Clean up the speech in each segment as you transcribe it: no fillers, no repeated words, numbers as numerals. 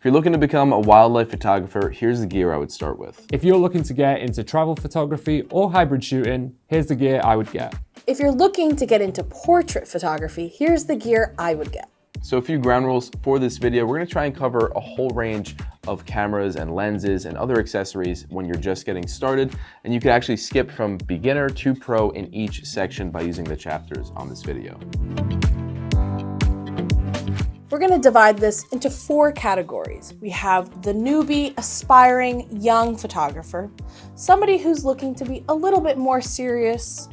If you're looking to become a wildlife photographer, here's the gear I would start with. If you're looking to get into travel photography or hybrid shooting, here's the gear I would get. If you're looking to get into portrait photography, here's the gear I would get. So a few ground rules for this video. We're gonna try and cover a whole range of cameras and lenses and other accessories when you're just getting started. And you can actually skip from beginner to pro in each section by using the chapters on this video. We're going to divide this into 4 categories. We have the newbie, aspiring, young photographer, somebody who's looking to be a little bit more serious,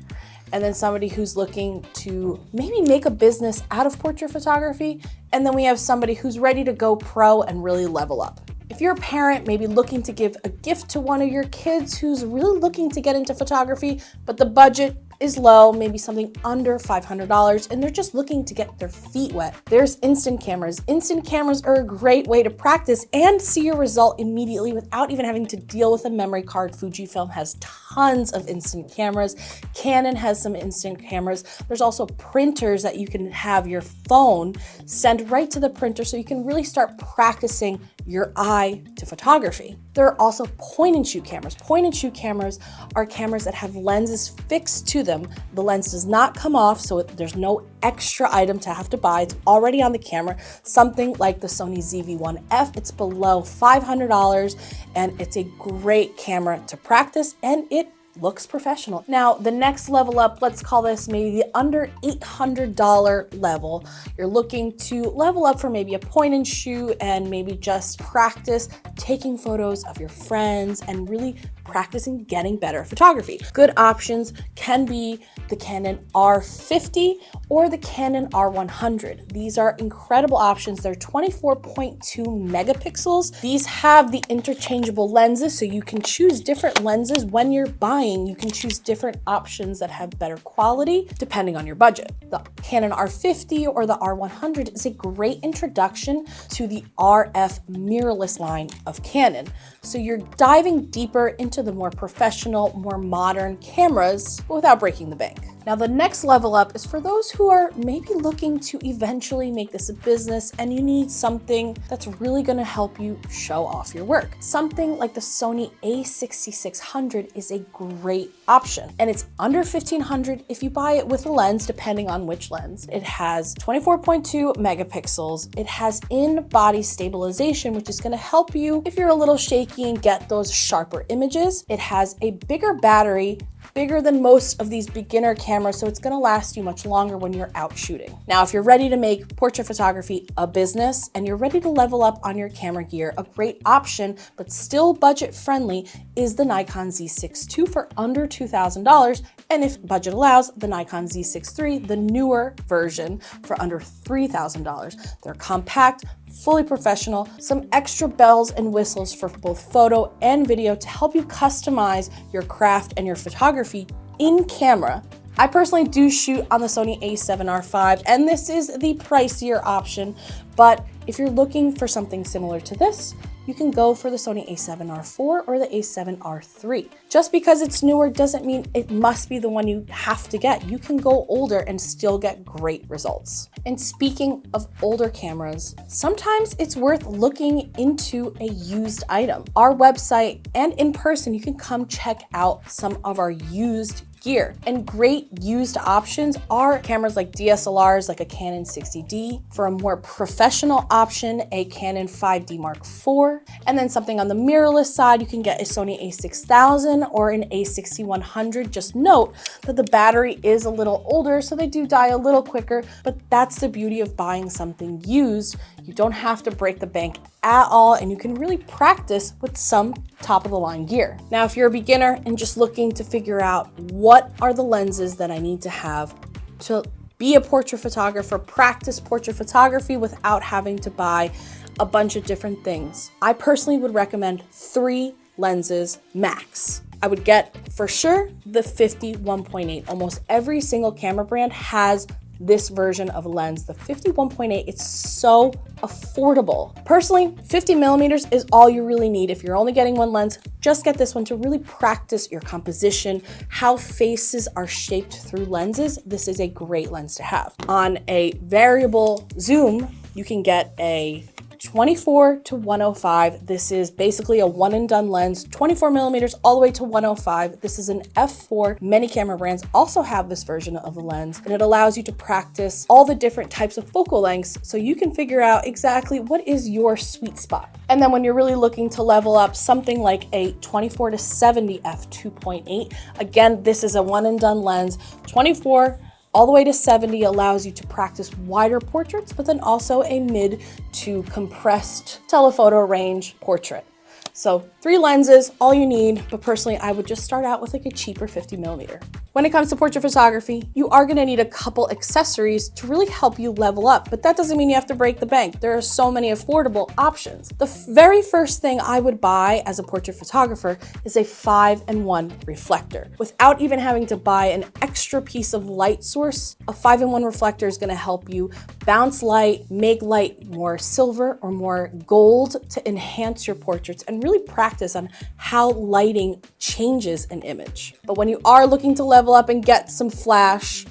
and then somebody who's looking to maybe make a business out of portrait photography, and then we have somebody who's ready to go pro and really level up. If you're a parent, maybe looking to give a gift to one of your kids who's really looking to get into photography, but the budget is low, maybe something under $500, and they're just looking to get their feet wet. There's instant cameras. Instant cameras are a great way to practice and see your result immediately without even having to deal with a memory card. Fujifilm has tons of instant cameras. Canon has some instant cameras. There's also printers that you can have your phone send right to the printer so you can really start practicing your eye to photography. There are also point and shoot cameras. Point and shoot cameras are cameras that have lenses fixed to them. The lens does not come off, so there's no extra item to have to buy. It's already on the camera. Something like the Sony ZV-1F, it's below $500, and it's a great camera to practice, and it looks professional. Now, the next level up, let's call this maybe the under $800 level. You're looking to level up for maybe a point and shoot and maybe just practice taking photos of your friends and really practicing getting better at photography. Good options can be the Canon R50 or the Canon R100. These are incredible options. They're 24.2 megapixels. These have the interchangeable lenses, so you can choose different lenses when you're buying. You can choose different options that have better quality depending on your budget. The Canon R50 or the R100 is a great introduction to the RF mirrorless line of Canon. So you're diving deeper into the more professional, more modern cameras without breaking the bank. Now, the next level up is for those who are maybe looking to eventually make this a business and you need something that's really gonna help you show off your work. Something like the Sony a6600 is a great option, and it's under $1,500 if you buy it with a lens, depending on which lens. It has 24.2 megapixels. It has in-body stabilization, which is gonna help you if you're a little shaky and get those sharper images. It has a bigger battery, bigger than most of these beginner cameras, so it's gonna last you much longer when you're out shooting. Now, if you're ready to make portrait photography a business and you're ready to level up on your camera gear, a great option, but still budget friendly, is the Nikon Z6 II for under $2,000. And if budget allows, the Nikon Z6 III, the newer version, for under $3,000. They're compact, fully professional, some extra bells and whistles for both photo and video to help you customize your craft and your photography in camera. I personally do shoot on the Sony a7R5, and this is the pricier option, but if you're looking for something similar to this, you can go for the Sony a7R4 or the a7R3. Just because it's newer doesn't mean it must be the one you have to get. You can go older and still get great results. And speaking of older cameras, sometimes it's worth looking into a used item. Our website and in person, you can come check out some of our used gear. And great used options are cameras like DSLRs, like a Canon 60D. For a more professional option, a Canon 5D Mark IV. And then something on the mirrorless side, you can get a Sony a6000 or an a6100. Just note that the battery is a little older, so they do die a little quicker, but that's the beauty of buying something used. You don't have to break the bank at all, and you can really practice with some top of the line gear. Now, if you're a beginner and just looking to figure out what are the lenses that I need to have to be a portrait photographer, practice portrait photography without having to buy a bunch of different things, I personally would recommend 3 lenses max. I would get for sure the 50 1.8. Almost every single camera brand has this version of a lens. The 51.8, it's so affordable. Personally, 50 millimeters is all you really need. If you're only getting one lens, just get this one to really practice your composition, how faces are shaped through lenses. This is a great lens to have. On a variable zoom, you can get a 24 to 105. This is basically a one and done lens, 24 millimeters all the way to 105. This is an f4. Many camera brands also have this version of the lens, and it allows you to practice all the different types of focal lengths so you can figure out exactly what is your sweet spot. And then when you're really looking to level up, something like a 24 to 70 f2.8. Again, this is a one and done lens. 24 all the way to 70 allows you to practice wider portraits, but then also a mid to compressed telephoto range portrait. So 3 lenses, all you need, but personally, I would just start out with like a cheaper 50 millimeter. When it comes to portrait photography, you are gonna need a couple accessories to really help you level up, but that doesn't mean you have to break the bank. There are so many affordable options. The very first thing I would buy as a portrait photographer is a 5-in-1 reflector. Without even having to buy an extra piece of light source, a 5-in-1 reflector is gonna help you bounce light, make light more silver or more gold to enhance your portraits and really practice on how lighting changes an image. But when you are looking to level up and get some flash,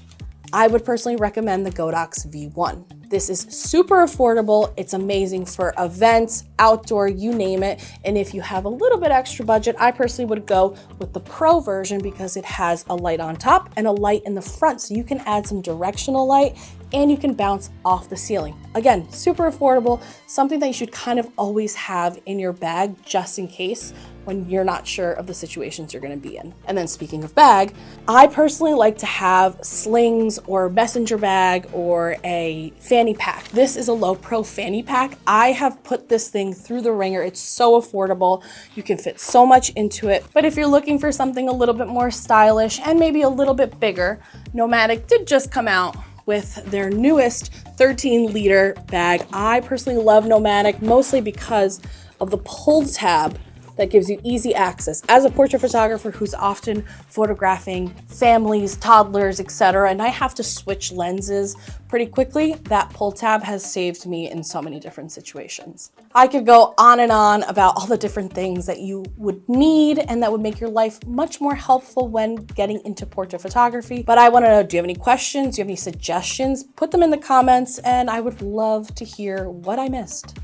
I would personally recommend the Godox V1. This is super affordable. It's amazing for events, outdoor, you name it. And if you have a little bit extra budget, I personally would go with the Pro version because it has a light on top and a light in the front. So you can add some directional light and you can bounce off the ceiling. Again, super affordable, something that you should kind of always have in your bag just in case when you're not sure of the situations you're gonna be in. And then speaking of bag, I personally like to have slings or messenger bag or a fanny pack. This is a low pro fanny pack. I have put this thing through the ringer. It's so affordable. You can fit so much into it. But if you're looking for something a little bit more stylish and maybe a little bit bigger, Nomadic did just come out with their newest 13-liter bag. I personally love Nomadic mostly because of the pull tab that gives you easy access. As a portrait photographer who's often photographing families, toddlers, etc., and I have to switch lenses pretty quickly, that pull tab has saved me in so many different situations. I could go on and on about all the different things that you would need and that would make your life much more helpful when getting into portrait photography. But I wanna know, do you have any questions? Do you have any suggestions? Put them in the comments and I would love to hear what I missed.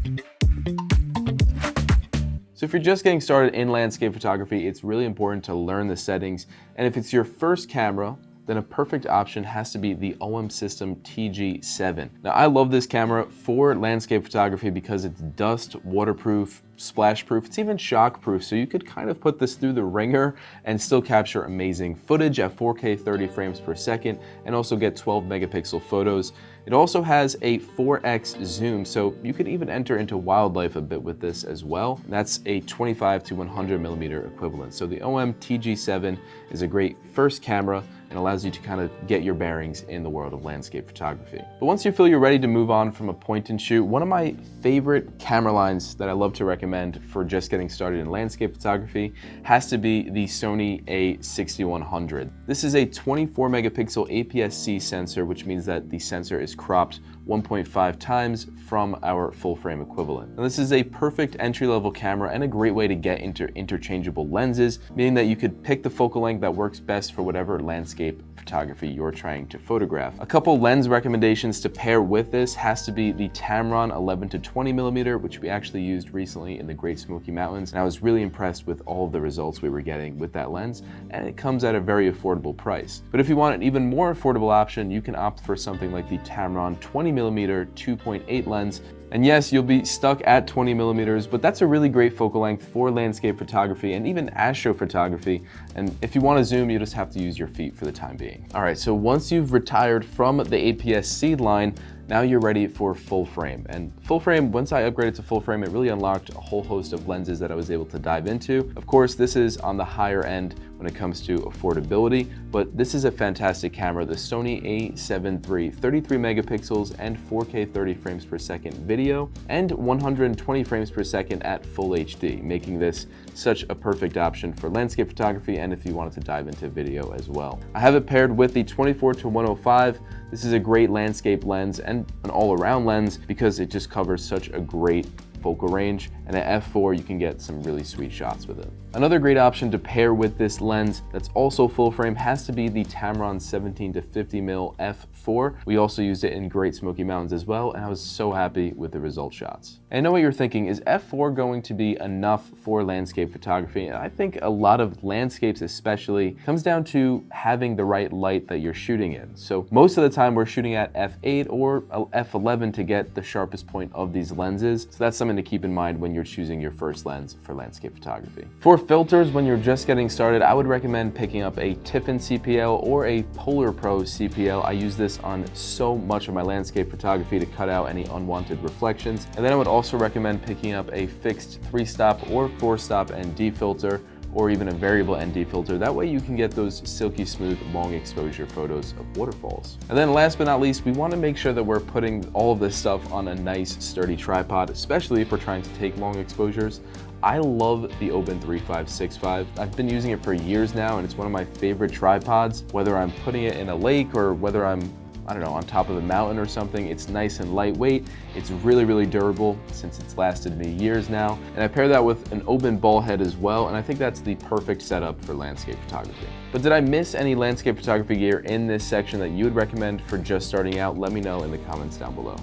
So if you're just getting started in landscape photography, it's really important to learn the settings. And if it's your first camera, then a perfect option has to be the OM System TG7. Now, I love this camera for landscape photography because it's dust, waterproof, splash proof, it's even shock proof. So you could kind of put this through the ringer and still capture amazing footage at 4K 30 frames per second and also get 12 megapixel photos. It also has a 4x zoom, so you could even enter into wildlife a bit with this as well. That's a 25 to 100 millimeter equivalent. So the OM TG7 is a great first camera and allows you to kind of get your bearings in the world of landscape photography. But once you feel you're ready to move on from a point and shoot, one of my favorite camera lines that I love to recommend for just getting started in landscape photography has to be the Sony a6100. This is a 24 megapixel APS-C sensor, which means that the sensor is cropped 1.5 times from our full frame equivalent. Now, this is a perfect entry-level camera and a great way to get into interchangeable lenses, meaning that you could pick the focal length that works best for whatever landscape photography you're trying to photograph. A couple lens recommendations to pair with this has to be the Tamron 11 to 20 millimeter, which we actually used recently in the Great Smoky Mountains, and I was really impressed with all of the results we were getting with that lens, and it comes at a very affordable price. But if you want an even more affordable option, you can opt for something like the Tamron 20 millimeter 2.8 lens. And yes, you'll be stuck at 20 millimeters, but that's a really great focal length for landscape photography and even astrophotography. And if you want to zoom, you just have to use your feet for the time being. All right, so once you've retired from the APS-C line, now you're ready for full frame. And full frame, once I upgraded to full frame, it really unlocked a whole host of lenses that I was able to dive into. Of course, this is on the higher end when it comes to affordability, but this is a fantastic camera. The Sony a7 III, 33 megapixels and 4K 30 frames per second video and 120 frames per second at full HD, making this such a perfect option for landscape photography and if you wanted to dive into video as well. I have it paired with the 24 to 105. This is a great landscape lens and an all-around lens because it just covers such a great focal range, and at f4 you can get some really sweet shots with it. Another great option to pair with this lens that's also full frame has to be the Tamron 17 to 50mm f4. We also used it in Great Smoky Mountains as well, and I was so happy with the result shots. And I know what you're thinking, is f4 going to be enough for landscape photography? And I think a lot of landscapes especially comes down to having the right light that you're shooting in. So most of the time we're shooting at f8 or f11 to get the sharpest point of these lenses. So that's something to keep in mind when you're choosing your first lens for landscape photography. For filters, when you're just getting started, I would recommend picking up a Tiffin CPL or a Polar Pro CPL. I use this on so much of my landscape photography to cut out any unwanted reflections. And then I would also recommend picking up a fixed 3-stop or 4-stop ND filter, or even a variable ND filter. That way you can get those silky smooth, long exposure photos of waterfalls. And then last but not least, we wanna make sure that we're putting all of this stuff on a nice sturdy tripod, especially if we're trying to take long exposures. I love the Oben 3565. I've been using it for years now, and it's one of my favorite tripods, whether I'm putting it in a lake or whether I'm, I don't know, on top of a mountain or something. It's nice and lightweight. It's really, really durable since it's lasted me years now. And I pair that with an Oben ball head as well, and I think that's the perfect setup for landscape photography. But did I miss any landscape photography gear in this section that you would recommend for just starting out? Let me know in the comments down below.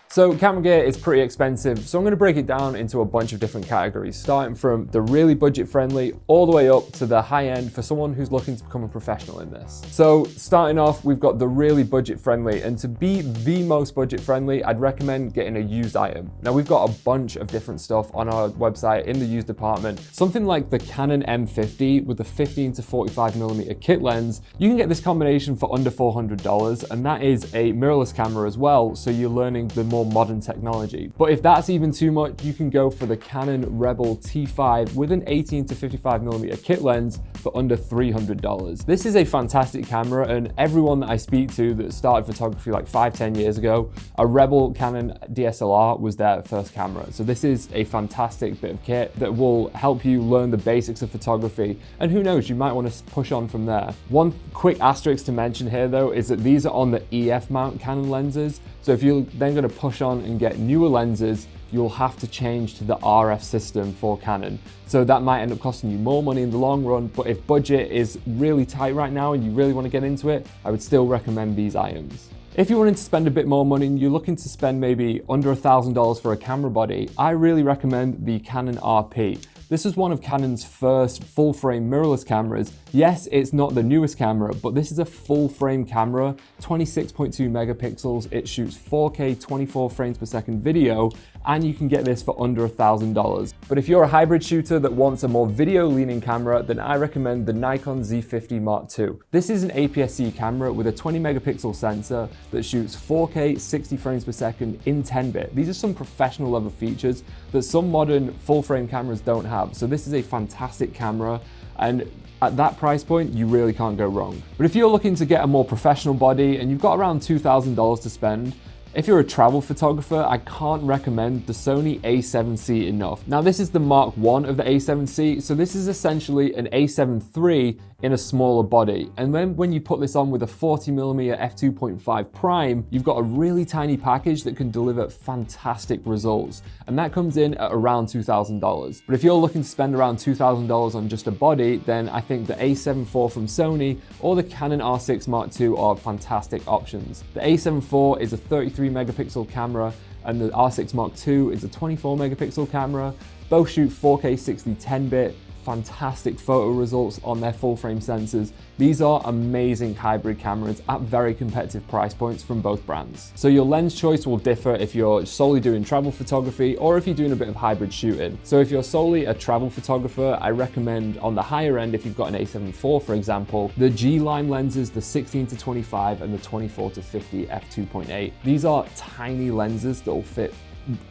So camera gear is pretty expensive, so I'm going to break it down into a bunch of different categories, starting from the really budget friendly all the way up to the high end for someone who's looking to become a professional in this. So starting off, we've got the really budget friendly, and to be the most budget friendly, I'd recommend getting a used item. Now we've got a bunch of different stuff on our website in the used department. Something like the Canon M50 with the 15 to 45mm kit lens, you can get this combination for under $400, and that is a mirrorless camera as well, so you're learning the more modern technology. But if that's even too much, you can go for the Canon Rebel T5 with an 18 to 55mm kit lens for under $300. This is a fantastic camera, and everyone that I speak to that started photography like 5-10 years ago, a Rebel Canon DSLR was their first camera. So this is a fantastic bit of kit that will help you learn the basics of photography, and who knows, you might want to push on from there. One quick asterisk to mention here though is that these are on the EF mount Canon lenses. So if you're then going to push on and get newer lenses, you'll have to change to the RF system for Canon. So that might end up costing you more money in the long run, but if budget is really tight right now and you really want to get into it, I would still recommend these items. If you're wanting to spend a bit more money and you're looking to spend maybe under $1,000 for a camera body, I really recommend the Canon RP. This is one of Canon's first full-frame mirrorless cameras. Yes, it's not the newest camera, but this is a full-frame camera, 26.2 megapixels. It shoots 4K 24 frames per second video, and you can get this for under $1,000. But if you're a hybrid shooter that wants a more video-leaning camera, then I recommend the Nikon Z50 Mark II. This is an APS-C camera with a 20 megapixel sensor that shoots 4K 60 frames per second in 10-bit. These are some professional level features that some modern full-frame cameras don't have. So this is a fantastic camera, and at that price point, you really can't go wrong. But if you're looking to get a more professional body and you've got around $2,000 to spend, if you're a travel photographer, I can't recommend the Sony a7C enough. Now this is the Mark I of the a7C, so this is essentially an a7 III in a smaller body. And then when you put this on with a 40mm f2.5 prime, you've got a really tiny package that can deliver fantastic results. And that comes in at around $2,000. But if you're looking to spend around $2,000 on just a body, then I think the a7 IV from Sony or the Canon R6 Mark II are fantastic options. The a7 IV is a 33 megapixel camera, and the R6 Mark II is a 24 megapixel camera. Both shoot 4K 60 10-bit, fantastic photo results on their full frame sensors. These are amazing hybrid cameras at very competitive price points from both brands. So your lens choice will differ if you're solely doing travel photography or if you're doing a bit of hybrid shooting. So if you're solely a travel photographer, I recommend on the higher end, if you've got an a7 IV for example, the G-Line lenses, the 16 to 25 and the 24 to 50 f2.8. These are tiny lenses that will fit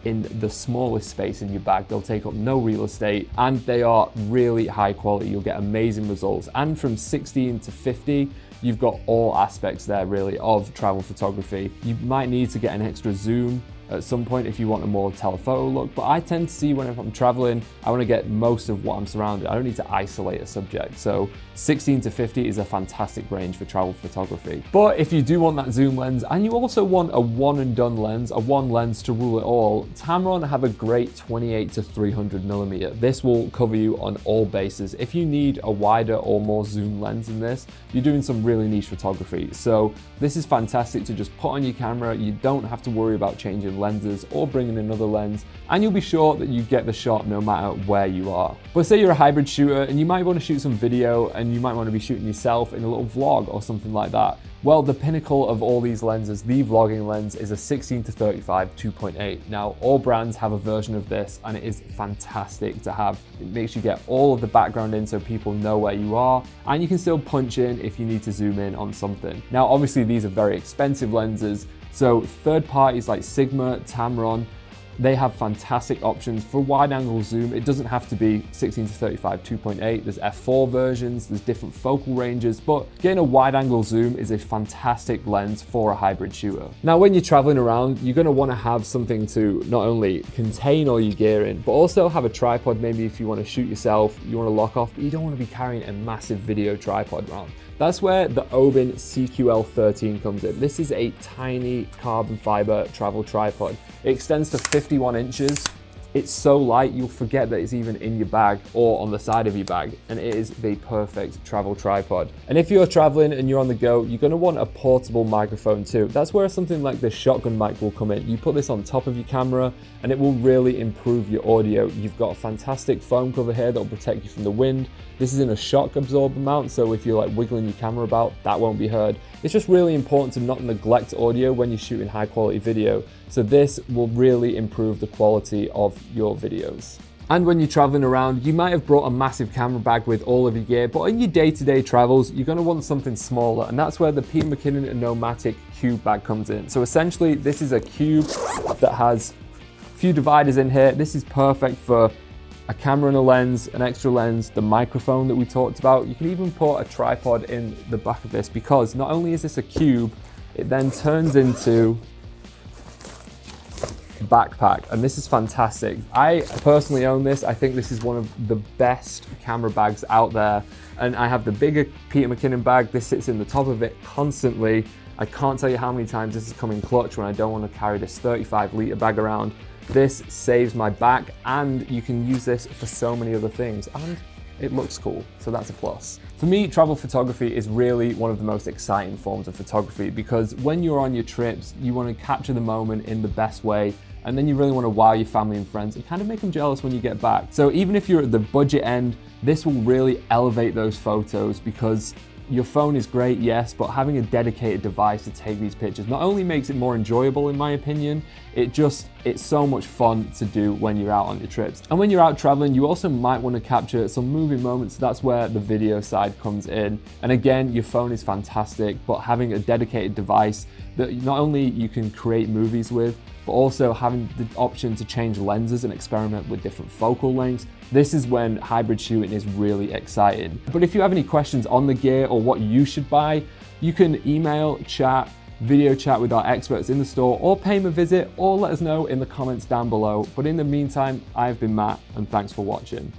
in the smallest space in your bag. They'll take up no real estate, and they are really high quality. You'll get amazing results. And from 16 to 50, you've got all aspects there really of travel photography. You might need to get an extra zoom, at some point if you want a more telephoto look, but I tend to see whenever I'm traveling, I want to get most of what I'm surrounded. I don't need to isolate a subject. So 16 to 50 is a fantastic range for travel photography. But if you do want that zoom lens and you also want a one and done lens, a one lens to rule it all, Tamron have a great 28 to 300 millimeter. This will cover you on all bases. If you need a wider or more zoom lens in this, you're doing some really niche photography. So this is fantastic to just put on your camera. You don't have to worry about changing lenses or bringing another lens, and you'll be sure that you get the shot no matter where you are. But say you're a hybrid shooter and you might want to shoot some video and you might want to be shooting yourself in a little vlog or something like that. Well, the pinnacle of all these lenses, the vlogging lens, is a 16 to 35 2.8. Now, all brands have a version of this and it is fantastic to have. It makes you get all of the background in so people know where you are, and you can still punch in if you need to zoom in on something. Now, obviously these are very expensive lenses, so third parties like Sigma, Tamron, they have fantastic options for wide angle zoom. It doesn't have to be 16 to 35 2.8. There's f4 versions, there's different focal ranges, but getting a wide angle zoom is a fantastic lens for a hybrid shooter. Now, when you're traveling around, you're gonna wanna have something to not only contain all your gear in, but also have a tripod. Maybe if you wanna shoot yourself, you wanna lock off, but you don't wanna be carrying a massive video tripod around. That's where the Obin CQL13 comes in. This is a tiny carbon fiber travel tripod. It extends to 51 inches. It's so light, you'll forget that it's even in your bag or on the side of your bag, and it is the perfect travel tripod. And if you're traveling and you're on the go, you're gonna want a portable microphone too. That's where something like this shotgun mic will come in. You put this on top of your camera and it will really improve your audio. You've got a fantastic foam cover here that will protect you from the wind. This is in a shock absorber mount, so if you're like wiggling your camera about, that won't be heard. It's just really important to not neglect audio when you're shooting high quality video. So this will really improve the quality of your videos. And when you're traveling around, you might have brought a massive camera bag with all of your gear, but in your day-to-day travels, you're gonna want something smaller, and that's where the Peter McKinnon Nomadic Cube bag comes in. So essentially, this is a cube that has a few dividers in here. This is perfect for a camera and a lens, an extra lens, the microphone that we talked about. You can even put a tripod in the back of this, because not only is this a cube, it then turns into a backpack, and this is fantastic. I personally own this. I think this is one of the best camera bags out there, and I have the bigger Peter McKinnon bag. This sits in the top of it constantly. I can't tell you how many times this has come in clutch when I don't want to carry this 35-litre bag around. This saves my back, and you can use this for so many other things, and it looks cool, so that's a plus. For me, travel photography is really one of the most exciting forms of photography, because when you're on your trips, you want to capture the moment in the best way, and then you really want to wow your family and friends and kind of make them jealous when you get back. So even if you're at the budget end, this will really elevate those photos, because your phone is great, yes, but having a dedicated device to take these pictures not only makes it more enjoyable, in my opinion, it's so much fun to do when you're out on your trips. And when you're out traveling, you also might want to capture some moving moments. That's where the video side comes in. And again, your phone is fantastic, but having a dedicated device that not only you can create movies with, but also having the option to change lenses and experiment with different focal lengths. This is when hybrid shooting is really exciting. But if you have any questions on the gear or what you should buy, you can email, chat, video chat with our experts in the store, or pay them a visit, or let us know in the comments down below. But in the meantime, I've been Matt, and thanks for watching.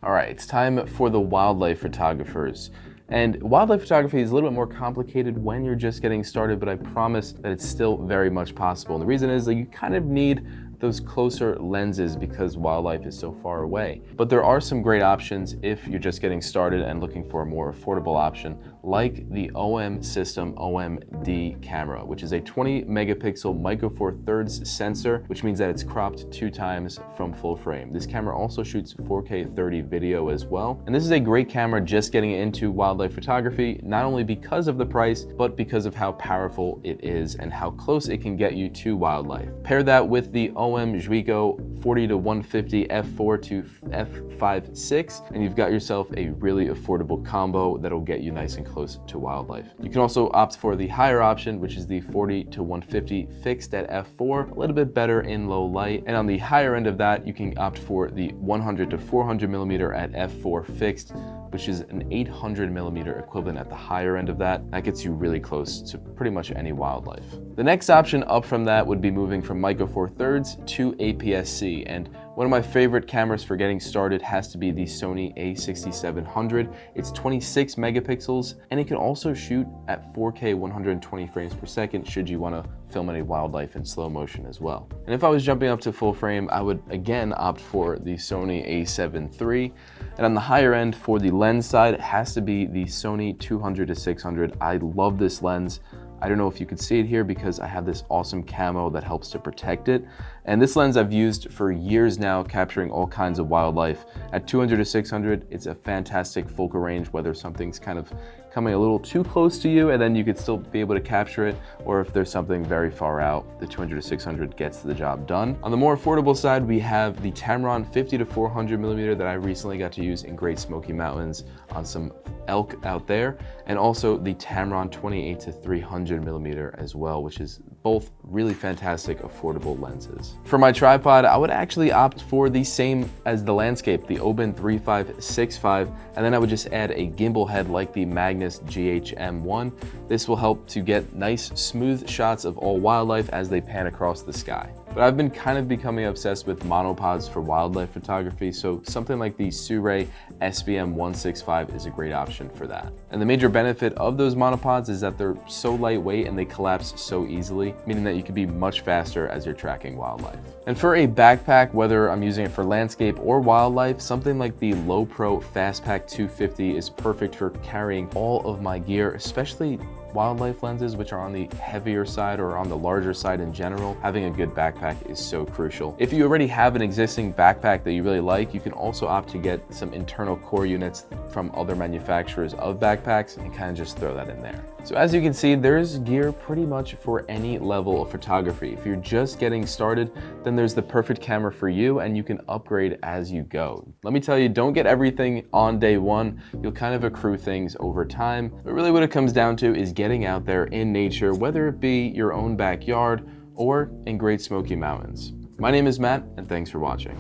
All right, it's time for the wildlife photographers. And wildlife photography is a little bit more complicated when you're just getting started, but I promise that it's still very much possible. And the reason is that you kind of need those closer lenses because wildlife is so far away. But there are some great options if you're just getting started and looking for a more affordable option, like the OM System OMD camera, which is a 20 megapixel micro four thirds sensor, which means that it's cropped 2 times from full frame. This camera also shoots 4K 30 video as well. And this is a great camera just getting into wildlife photography, not only because of the price, but because of how powerful it is and how close it can get you to wildlife. Pair that with the OM Zuiko 40 to 150 f4 to f5.6, and you've got yourself a really affordable combo that'll get you nice and close to wildlife. You can also opt for the higher option, which is the 40 to 150 fixed at f4, a little bit better in low light. And on the higher end of that, you can opt for the 100 to 400 millimeter at f4 fixed, which is an 800mm equivalent at the higher end of that. That gets you really close to pretty much any wildlife. The next option up from that would be moving from Micro Four Thirds to APS-C, and one of my favorite cameras for getting started has to be the Sony a6700. It's 26 megapixels, and it can also shoot at 4K 120 frames per second should you want to film any wildlife in slow motion as well. And if I was jumping up to full frame, I would again opt for the Sony a7 III. And on the higher end for the lens side, it has to be the Sony 200-600. I love this lens. I don't know if you could see it here because I have this awesome camo that helps to protect it. And this lens I've used for years now, capturing all kinds of wildlife. At 200-600, it's a fantastic focal range, whether something's kind of coming a little too close to you and then you could still be able to capture it, or if there's something very far out, the 200-600 gets the job done. On the more affordable side, we have the Tamron 50-400mm that I recently got to use in Great Smoky Mountains on some elk out there, and also the Tamron 28-300mm as well, which is both really fantastic affordable lenses. For my tripod, I would actually opt for the same as the landscape, the Oben 3565, and then I would just add a gimbal head like the Magnus GH-M1. This will help to get nice smooth shots of all wildlife as they pan across the sky. But I've been kind of becoming obsessed with monopods for wildlife photography, so something like the Sirui SVM165 is a great option for that. And the major benefit of those monopods is that they're so lightweight and they collapse so easily, meaning that you can be much faster as you're tracking wildlife. And for a backpack, whether I'm using it for landscape or wildlife, something like the Lowepro Fastpack 250 is perfect for carrying all of my gear, especially wildlife lenses, which are on the heavier side or on the larger side in general. Having a good backpack is so crucial. If you already have an existing backpack that you really like, you can also opt to get some internal core units from other manufacturers of backpacks and kind of just throw that in there. So as you can see, there's gear pretty much for any level of photography. If you're just getting started, then there's the perfect camera for you and you can upgrade as you go. Let me tell you, don't get everything on day one. You'll kind of accrue things over time. But really what it comes down to is getting out there in nature, whether it be your own backyard or in Great Smoky Mountains. My name is Matt, and thanks for watching.